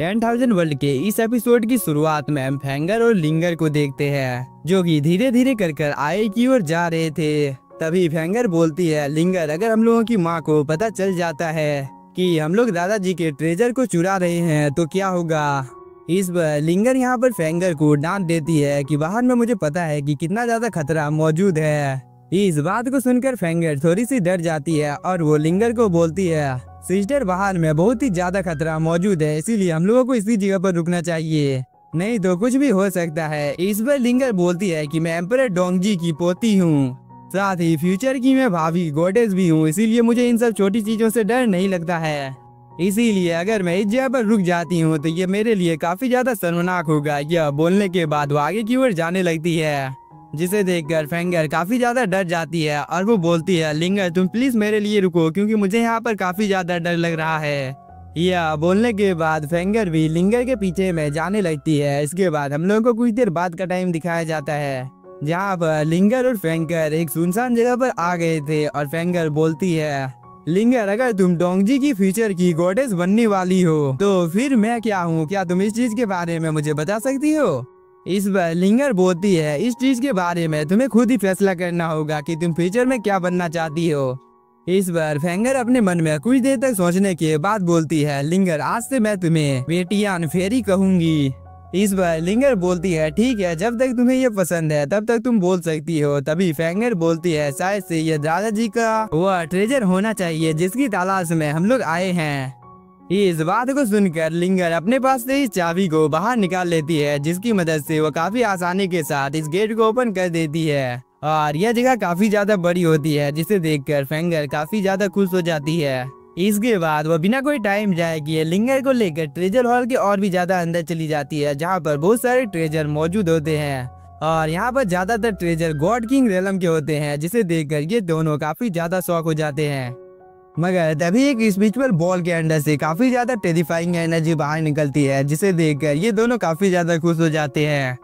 10,000 world के इस episode की शुरुआत में हम फेंगर और लिंगर को देखते हैं, जो कि धीरे धीरे कर आए की ओर जा रहे थे। तभी फेंगर बोलती है, लिंगर अगर हम लोगों की माँ को पता चल जाता है कि हम लोग दादाजी के ट्रेजर को चुरा रहे हैं तो क्या होगा। इस पर लिंगर यहाँ पर फेंगर को डांट देती है कि बाहर में मुझे पता है कि कितना ज्यादा खतरा मौजूद है। इस बात को सुनकर फेंगर थोड़ी सी डर जाती है और वो लिंगर को बोलती है, सिस्टर बाहर में बहुत ही ज्यादा खतरा मौजूद है, इसीलिए हम लोगों को इसी जगह पर रुकना चाहिए, नहीं तो कुछ भी हो सकता है। इस पर लिंगर बोलती है कि मैं एम्परर डोंगजी की पोती हूँ, साथ ही फ्यूचर की मैं भाभी गॉडेस भी हूँ, इसीलिए मुझे इन सब छोटी चीजों से डर नहीं लगता है। इसीलिए अगर मैं इस जगह पर रुक जाती हूँ तो ये मेरे लिए काफी ज्यादा शर्मनाक होगा। यह बोलने के बाद वो आगे की ओर जाने लगती है, जिसे देखकर फेंगर काफी ज्यादा डर जाती है और वो बोलती है, लिंगर तुम प्लीज मेरे लिए रुको क्योंकि मुझे यहाँ पर काफी ज्यादा डर लग रहा है। यह बोलने के बाद फेंगर भी लिंगर के पीछे में जाने लगती है। इसके बाद हम लोगों को कुछ देर बाद का टाइम दिखाया जाता है, जहाँ पर लिंगर और फेंगर एक सुनसान जगह पर आ गए थे और फेंगर बोलती है, लिंगर अगर तुम डोंगजी की फ्यूचर की गॉडेस बनने वाली हो तो फिर मैं क्या हूँ, क्या तुम इस चीज के बारे में मुझे बता सकती हो। इस बार लिंगर बोलती है, इस चीज के बारे में तुम्हें खुद ही फैसला करना होगा कि तुम फ्यूचर में क्या बनना चाहती हो। इस बार फेंगर अपने मन में कुछ देर तक सोचने के बाद बोलती है, लिंगर आज से मैं तुम्हें बेटियान फेरी कहूंगी। इस बार लिंगर बोलती है, ठीक है जब तक तुम्हें ये पसंद है तब तक तुम बोल सकती हो। तभी फेंगर बोलती है, शायद से ये दादाजी का वह ट्रेजर होना चाहिए जिसकी तलाश में हम लोग आए हैं। इस बात को सुनकर लिंगर अपने पास से इस चाबी को बाहर निकाल लेती है, जिसकी मदद से वो काफी आसानी के साथ इस गेट को ओपन कर देती है और यह जगह काफी ज्यादा बड़ी होती है, जिसे देखकर फेंगर काफी ज्यादा खुश हो जाती है। इसके बाद वो बिना कोई टाइम जाए किए लिंगर को लेकर ट्रेजर हॉल के और भी ज्यादा अंदर चली जाती है, जहाँ पर बहुत सारे ट्रेजर मौजूद होते हैं और यहाँ पर ज्यादातर ट्रेजर गॉड किंग रेलम के होते हैं, जिसे देखकर ये दोनों काफी ज्यादा शॉक हो जाते हैं। मगर तभी एक स्पिरिचुअल बॉल के अंदर से काफी ज्यादा टेरिफाइंग एनर्जी बाहर निकलती है, जिसे देखकर ये दोनों काफी ज्यादा खुश हो जाते हैं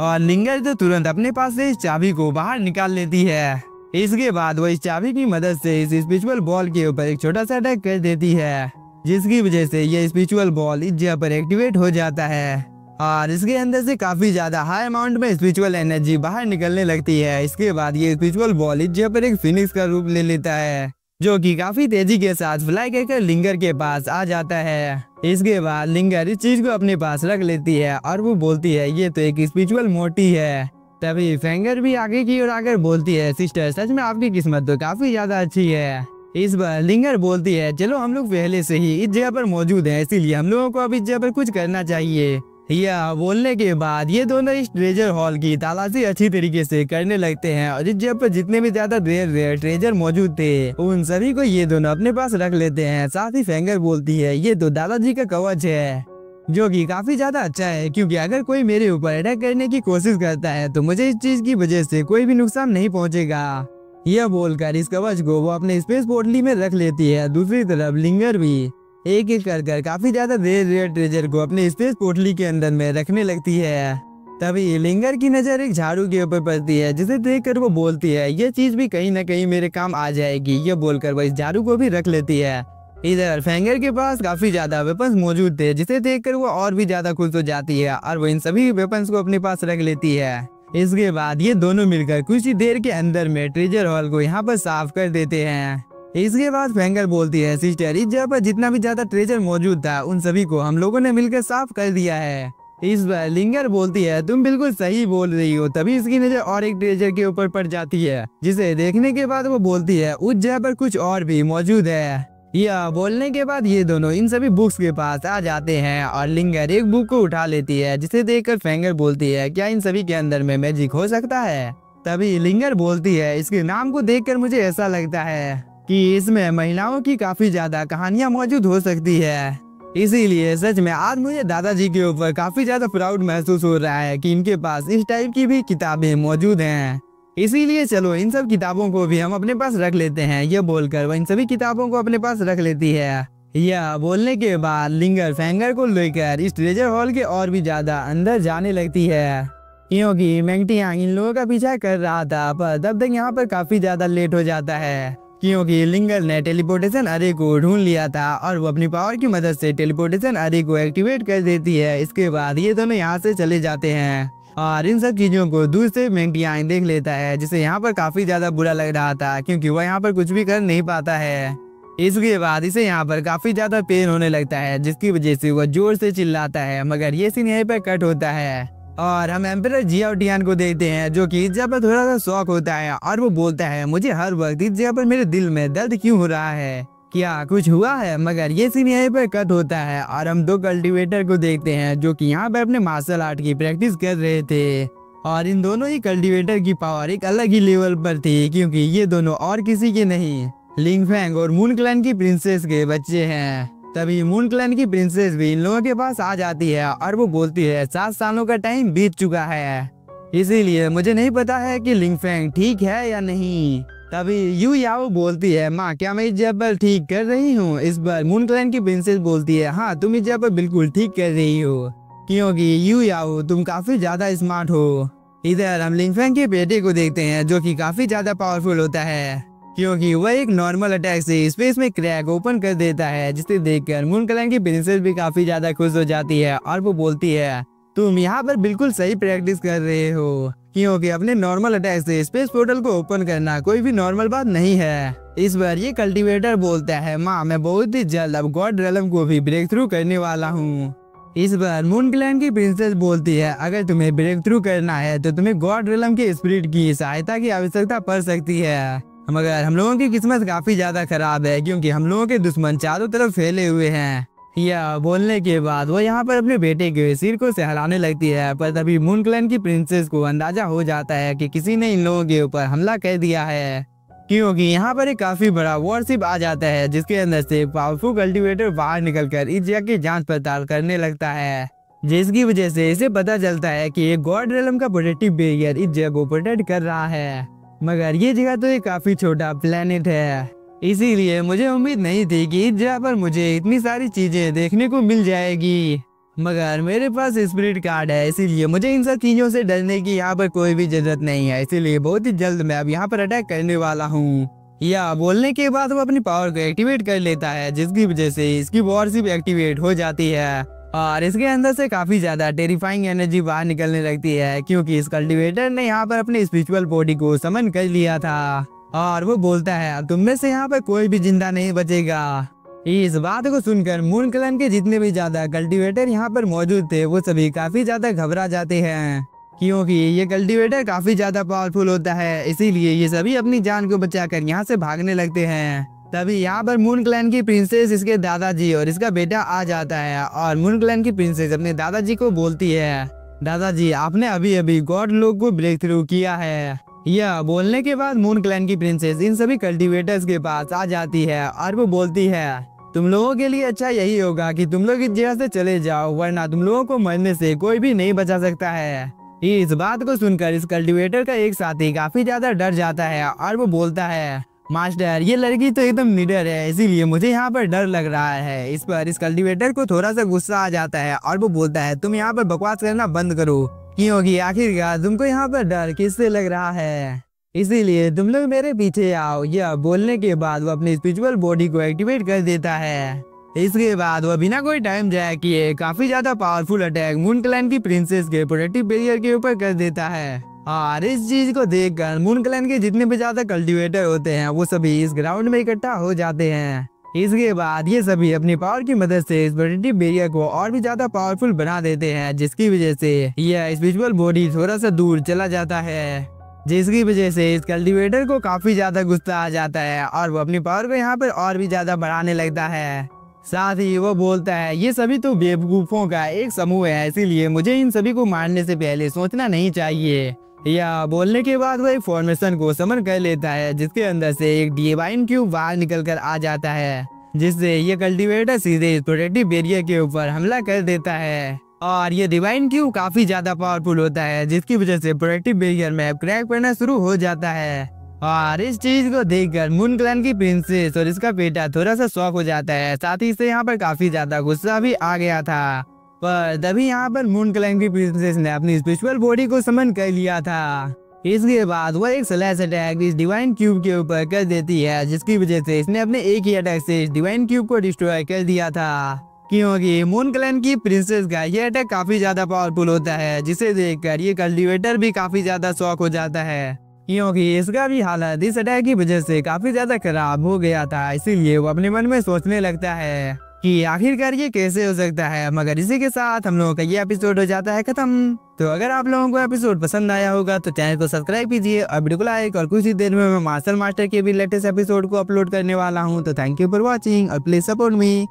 और लिंगर तो तुरंत अपने पास से इस चाबी को बाहर निकाल लेती है। इसके बाद वो इस चाबी की मदद से इस स्पिरिचुअल बॉल के ऊपर एक छोटा सा अटैक कर देती है, जिसकी वजह से ये स्पिरिचुअल बॉल इस जगह पर एक्टिवेट हो जाता है और इसके अंदर से काफी ज्यादा हाई अमाउंट में स्पिरिचुअल एनर्जी बाहर निकलने लगती है। इसके बाद ये स्पिरिचुअल बॉल इस जगह पर एक फिनिक्स का रूप ले लेता है, जो कि काफी तेजी के साथ फ्लाई कर लिंगर के पास आ जाता है। इसके बाद लिंगर इस चीज को अपने पास रख लेती है और वो बोलती है, ये तो एक स्पिरिचुअल मोटी है। तभी फेंगर भी आगे की ओर आकर बोलती है, सिस्टर सच में आपकी किस्मत तो काफी ज्यादा अच्छी है। इस बार लिंगर बोलती है, चलो हम लोग पहले से ही इस जगह पर मौजूद हैं, इसीलिए हम लोगों को अब इस जगह पर कुछ करना चाहिए। यह बोलने के बाद ये दोनों इस ट्रेजर हॉल की तलाशी अच्छी तरीके से करने लगते हैं और इस जगह पर जितने भी ज्यादा रेयर ट्रेजर मौजूद थे उन सभी को ये दोनों अपने पास रख लेते हैं। साथ ही फेंगर बोलती है, ये तो दादाजी का कवच है, जो कि काफी ज्यादा अच्छा है, क्योंकि अगर कोई मेरे ऊपर अटैक करने की कोशिश करता है तो मुझे इस चीज की वजह से कोई भी नुकसान नहीं पहुंचेगा। यह बोलकर इस कवच को वो अपने स्पेस पोर्टली में रख लेती है। दूसरी तरफ लिंगर भी एक एक कर काफी ज्यादा रेयर ट्रेजर को अपने स्पेस पोर्टली के अंदर में रखने लगती है। तभी लिंगर की नजर एक झाड़ू के ऊपर पड़ती है, जिसे देखकर वो बोलती है, ये चीज भी कहीं ना कहीं मेरे काम आ जाएगी। ये बोलकर वो इस झाड़ू को भी रख लेती है। इधर फेंगर के पास काफी ज्यादा वेपन्स मौजूद थे, जिसे देखकर वो और भी ज्यादा खुश हो जाती है और वो इन सभी वेपन्स को अपने पास रख लेती है। इसके बाद ये दोनों मिलकर कुछ ही देर के अंदर में ट्रेजर हॉल को यहाँ पर साफ कर देते हैं। इसके बाद फेंगर बोलती है, सिस्टर इस जगह पर जितना भी ज्यादा ट्रेजर मौजूद था उन सभी को हम लोगों ने मिलकर साफ कर दिया है। इस बार लिंगर बोलती है, तुम बिल्कुल सही बोल रही हो। तभी इसकी नजर और एक ट्रेजर के ऊपर पड़ जाती है, जिसे देखने के बाद वो बोलती है, उस जगह पर कुछ और भी मौजूद है। यह बोलने के बाद ये दोनों इन सभी बुक्स के पास आ जाते हैं और लिंगर एक बुक को उठा लेती है, जिसे देखकर फेंगर बोलती है, क्या इन सभी के अंदर में मैजिक हो सकता है। तभी लिंगर बोलती है, इसके नाम को देखकर मुझे ऐसा लगता है कि इसमें महिलाओं की काफी ज्यादा कहानियां मौजूद हो सकती है, इसीलिए सच में आज मुझे दादाजी के ऊपर काफी ज्यादा प्राउड महसूस हो रहा है कि इनके पास इस टाइप की भी किताबें मौजूद हैं। इसीलिए चलो इन सब किताबों को भी हम अपने पास रख लेते हैं। ये बोलकर वह इन सभी किताबों को अपने पास रख लेती है। यह बोलने के बाद लिंगर फेंगर को लेकर इस ट्रेजर हॉल के और भी ज्यादा अंदर जाने लगती है, क्योंकि मैंगटियांग इन लोगों का पीछा कर रहा था, पर तब तक यहाँ पर काफी ज्यादा लेट हो जाता है। क्योंकि लिंगर ने टेलीपोर्टेशन अरे को ढूंढ लिया था और वो अपनी पावर की मदद से टेलीपोर्टेशन अरे को एक्टिवेट कर देती है। इसके बाद ये दोनों यहाँ से चले जाते हैं और इन सब चीजों को दूर से मैंगटियांग देख लेता है, जिसे यहाँ पर काफी ज्यादा बुरा लग रहा था क्योंकि वह यहाँ पर कुछ भी कर नहीं पाता है। इसके बाद इसे यहाँ पर काफी ज्यादा पेन होने लगता है, जिसकी वजह से वह जोर से चिल्लाता है। मगर ये सीन यहीं पर कट होता है और हम एम्परर जियाओ टियान को देखते हैं, जो कि इस जगह पर थोड़ा सा शॉक होता है और वो बोलता है, मुझे हर वक्त इस जगह पर मेरे दिल में दर्द क्यों हो रहा है, क्या कुछ हुआ है। मगर ये सीन यहीं पर कट होता है और हम दो कल्टीवेटर को देखते हैं, जो कि यहाँ पर अपने मार्शल आर्ट की प्रैक्टिस कर रहे थे। और इन दोनों ही कल्टीवेटर की पावर एक अलग ही लेवल पर थी, क्योंकि ये दोनों और किसी के नहीं, लिंग फैंग और मून क्लैन की प्रिंसेस के बच्चे हैं। तभी मून क्लैन की प्रिंसेस भी इन लोगों के पास आ जाती है और वो बोलती है 7 सालों का टाइम बीत चुका है, इसीलिए मुझे नहीं पता है कि लिंग फैंग ठीक है या नहीं। तभी यू याओ बोलती है, माँ क्या मैं इस जगह पर ठीक कर रही हूँ। इस बार मून क्लैन की प्रिंसेस बोलती है, हाँ तुम इस जगह पर बिल्कुल ठीक कर रही हो, क्योंकि यू याओ तुम काफी ज्यादा स्मार्ट हो। इधर हम लिंग फैंग के बेटे को देखते हैं, जो कि काफी ज्यादा पावरफुल होता है, क्योंकि वह एक नॉर्मल अटैक से स्पेस में क्रैक ओपन कर देता है, जिसे देखकर मून क्लैन की प्रिंसेस भी काफी ज्यादा खुश हो जाती है और वो बोलती है, तुम यहाँ पर बिल्कुल सही प्रैक्टिस कर रहे हो, क्योंकि अपने नॉर्मल अटैक से स्पेस पोर्टल को ओपन करना कोई भी नॉर्मल बात नहीं है। इस बार ये कल्टीवेटर बोलता है, माँ मैं बहुत ही जल्द अब गॉड रेलम को भी ब्रेक थ्रू करने वाला हूँ। इस बार मून क्लैन की प्रिंसेस बोलती है, अगर तुम्हें ब्रेक थ्रू करना है तो तुम्हें गॉड रेलम के स्पिरिट की सहायता की आवश्यकता पड़ सकती है। मगर हम लोगों की किस्मत काफी ज्यादा खराब है, क्योंकि हम लोगों के दुश्मन चारों तरफ फैले हुए हैं। यह बोलने के बाद वो यहाँ पर अपने बेटे के सिर को सहलाने लगती है, पर तभी मून क्लैन की प्रिंसेस को अंदाजा हो जाता है कि किसी ने इन लोगों के ऊपर हमला कर दिया है, क्योंकि यहाँ पर एक काफी बड़ा वॉरशिप आ जाता है, जिसके अंदर से पावरफुल कल्टीवेटर बाहर निकलकर इस जगह की जांच पड़ताल करने लगता है, जिसकी वजह से इसे पता चलता है कि एक गॉड रेलम का प्रोटेक्टिव बैरियर इस जगह को प्रोटेक्ट कर रहा है। मगर ये जगह तो एक काफी छोटा प्लेनेट है, इसीलिए मुझे उम्मीद नहीं थी कि इस जगह पर मुझे इतनी सारी चीजें देखने को मिल जाएगी। मगर मेरे पास स्पिरिट कार्ड है, इसीलिए मुझे इन सब चीजों से डरने की यहाँ पर कोई भी जरूरत नहीं है, इसीलिए बहुत ही जल्द मैं अब यहाँ पर अटैक करने वाला हूँ। या बोलने के बाद वो अपनी पावर को एक्टिवेट कर लेता है, जिसकी वजह से इसकी वॉरशिप एक्टिवेट हो जाती है और इसके अंदर से काफी ज्यादा टेरिफाइंग एनर्जी बाहर निकलने लगती है, क्योंकि इस कल्टीवेटर ने यहाँ पर अपनी स्पिरिचुअल बॉडी को समन कर लिया था। और वो बोलता है, तुम में से यहाँ पर कोई भी जिंदा नहीं बचेगा। इस बात को सुनकर मून क्लैन के जितने भी ज्यादा कल्टीवेटर यहाँ पर मौजूद थे, वो सभी काफी ज्यादा घबरा जाते हैं, क्योंकि ये कल्टीवेटर काफी ज्यादा पावरफुल होता है, इसीलिए ये सभी अपनी जान को बचाकर यहाँ से भागने लगते हैं। तभी यहाँ पर मून क्लैन की प्रिंसेस, इसके दादाजी और इसका बेटा आ जाता है और मून क्लैन की प्रिंसेस अपने दादाजी को बोलती है, दादाजी आपने अभी अभी गॉड लोग को ब्रेक थ्रू किया है। यह बोलने के बाद मून क्लैन की प्रिंसेस इन सभी कल्टीवेटर्स के पास आ जाती है और वो बोलती है, तुम लोगों के लिए अच्छा यही होगा कि तुम लोग इस जगह से चले जाओ, वरना तुम लोगों को मरने से कोई भी नहीं बचा सकता है। इस बात को सुनकर इस कल्टीवेटर का एक साथी काफी ज्यादा डर जाता है और वो बोलता है, मास्टर ये लड़की तो एकदम निडर है, इसीलिए मुझे यहाँ पर डर लग रहा है। इस पर इस कल्टीवेटर को थोड़ा सा गुस्सा आ जाता है और वो बोलता है, तुम यहाँ पर बकवास करना बंद करो, क्योंकि आखिरकार तुमको यहाँ पर डर किससे लग रहा है, इसीलिए तुम लोग मेरे पीछे आओ। यह बोलने के बाद वो अपनी स्पिरिचुअल बॉडी को एक्टिवेट कर देता है। इसके बाद वो बिना कोई टाइम जाए किए काफी ज्यादा पावरफुल अटैक मून क्लैन की प्रिंसेस के प्रोटेक्टिव बैरियर के ऊपर कर देता है। और इस चीज को देखकर मून क्लैन के जितने भी ज्यादा कल्टीवेटर होते हैं वो सभी इस ग्राउंड में इकट्ठा हो जाते हैं। इसके बाद ये सभी अपनी पावर की मदद से इस प्रोटेक्टिव बैरियर को और भी ज्यादा पावरफुल बना देते हैं, जिसकी वजह से यह स्पिरिचुअल बॉडी थोड़ा सा दूर चला जाता है, जिसकी वजह से इस कल्टीवेटर को काफी ज्यादा गुस्सा आ जाता है और वो अपनी पावर को यहाँ पर और भी ज्यादा बढ़ाने लगता है। साथ ही वो बोलता है, ये सभी तो बेवकूफों का एक समूह है, इसीलिए मुझे इन सभी को मारने से पहले सोचना नहीं चाहिए। या बोलने के बाद वो एक फॉर्मेशन को समन कर लेता है, जिसके अंदर से एक डिवाइन क्यूब बाहर निकल कर आ जाता है, जिससे ये कल्टीवेटर सीधे इस प्रोटेक्टिव बैरियर के ऊपर हमला कर देता है। और ये डिवाइन क्यूब काफी ज्यादा पावरफुल होता है, जिसकी वजह से प्रोटेक्टिव बैरियर में क्रैक पड़ना शुरू हो जाता है। और इस चीज को देखकर मून क्लैन की प्रिंसेस और इसका बेटा थोड़ा सा शॉक हो जाता है, साथ ही से यहाँ पर काफी ज्यादा गुस्सा भी आ गया था। पर तभी यहाँ पर मून क्लैन की प्रिंसेस ने अपनी स्पिरिचुअल बॉडी को समन कर लिया था। इसके बाद वह एक स्लैश अटैक इस डिवाइन क्यूब के ऊपर कर देती है, जिसकी वजह से इसने अपने एक ही अटैक से इस डिवाइन क्यूब को डिस्ट्रॉय कर दिया था। क्योंकि मून क्लैन की प्रिंसेस का ये अटैक काफी ज्यादा पावरफुल होता है, जिसे देखकर ये कल्टीवेटर भी काफी ज्यादा शॉक हो जाता है, क्योंकि इसका भी हालत इस अटैक की वजह से काफी ज्यादा खराब हो गया था। इसीलिए वो अपने मन में सोचने लगता है कि आखिरकार ये कैसे हो सकता है। मगर इसी के साथ हम लोगों का ये एपिसोड हो जाता है खत्म। तो अगर आप लोगों को एपिसोड पसंद आया होगा तो चैनल को सब्सक्राइब कीजिए और वीडियो को लाइक, और कुछ ही देर में मैं मार्शल मास्टर के भी लेटेस्ट एपिसोड को अपलोड करने वाला हूँ। तो थैंक यू फॉर वॉचिंग और प्लीज सपोर्ट मी।